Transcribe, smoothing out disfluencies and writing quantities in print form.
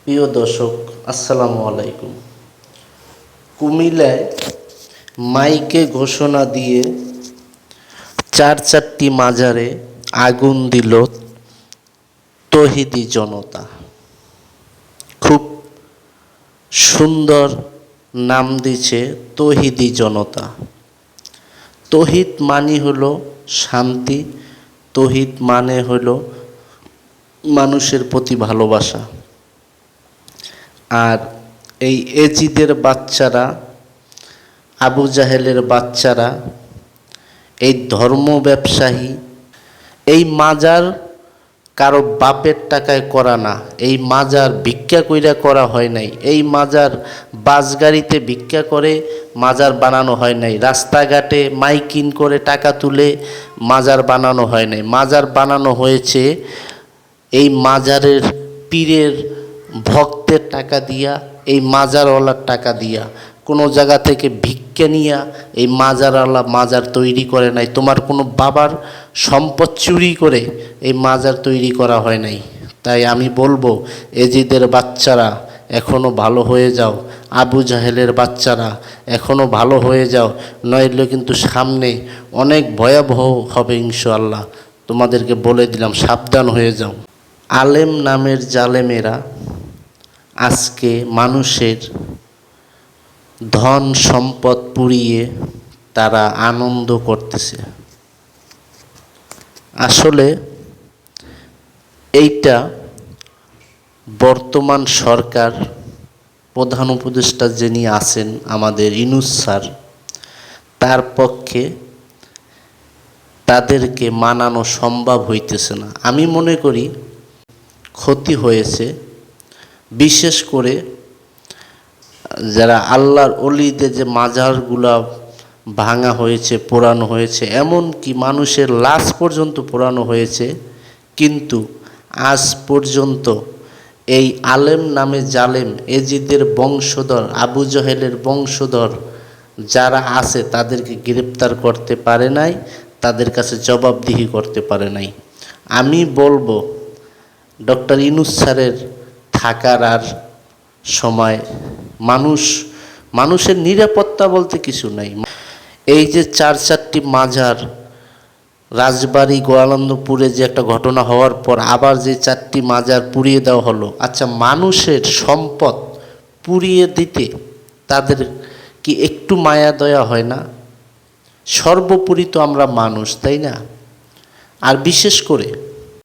প্রিয় দর্শক, আসসালামু আলাইকুম। কুমিল্লায় মাইকে ঘোষণা দিয়ে চারটি মাজারে আগুন দিল তৌহিদি জনতা। খুব সুন্দর নাম দিছে তৌহিদি জনতা। তৌহিদ মানে হলো শান্তি, তৌহিদ মানে হলো মানুষের প্রতি ভালোবাসা। আর এই এজিদের বাচ্চারা, আবু জাহেলের বাচ্চারা, এই ধর্ম ব্যবসায়ী, এই মাজার কারো বাপের টাকায় করা না, এই মাজার ভিক্ষা কইরা করা হয় নাই, এই মাজার বাসগাড়িতে ভিক্ষা করে মাজার বানানো হয় নাই, রাস্তাঘাটে মাইকিন করে টাকা তুলে মাজার বানানো হয় নাই। মাজার বানানো হয়েছে এই মাজারের পীরের ভক্তের টাকা দিয়া, এই মাজারওয়ালার টাকা দিয়া। কোনো জায়গা থেকে ভিক্ষা নিয়া এই মাজারওয়ালা মাজার তৈরি করে নাই। তোমার কোনো বাবার সম্পদ চুরি করে এই মাজার তৈরি করা হয় নাই। তাই আমি বলবো, এজিদের বাচ্চারা এখনও ভালো হয়ে যাও, আবু জাহেলের বাচ্চারা এখনও ভালো হয়ে যাও, নইলে কিন্তু সামনে অনেক ভয়াবহ হবে ইনশাআল্লাহ। তোমাদেরকে বলে দিলাম, সাবধান হয়ে যাও। আলেম নামের জালেমেরা আজকে মানুষের ধন সম্পদ পুড়িয়ে তারা আনন্দ করতেছে। আসলে এইটা বর্তমান সরকার, প্রধান উপদেষ্টা যিনি আছেন আমাদের ইউনূস স্যার, তার পক্ষে তাদেরকে মানানো সম্ভব হইতেছে না। আমি মনে করি ক্ষতি হয়েছে, বিশেষ করে যারা আল্লাহর অলিদের যে মাজারগুলা ভাঙা হয়েছে, পোড়ানো হয়েছে, এমনকি মানুষের লাশ পর্যন্ত পোড়ানো হয়েছে, কিন্তু আজ পর্যন্ত এই আলেম নামে জালেম এজিদের বংশধর, আবু জাহেলের বংশধর যারা আছে তাদেরকে গ্রেপ্তার করতে পারে নাই, তাদের কাছে জবাবদিহি করতে পারে নাই। আমি বলবো, ডক্টর ইউনূস স্যারের থাকার আর সময়, মানুষের নিরাপত্তা বলতে কিছু নাই। এই যে চারটি মাজার, রাজবাড়ী গোয়ালন্দপুরে যে একটা ঘটনা হওয়ার পর আবার যে 4টি মাজার পুড়িয়ে দেওয়া হলো, আচ্ছা মানুষের সম্পদ পুড়িয়ে দিতে তাদের কি একটু মায়া দয়া হয় না? সর্বোপরি তো আমরা মানুষ, তাই না? আর বিশেষ করে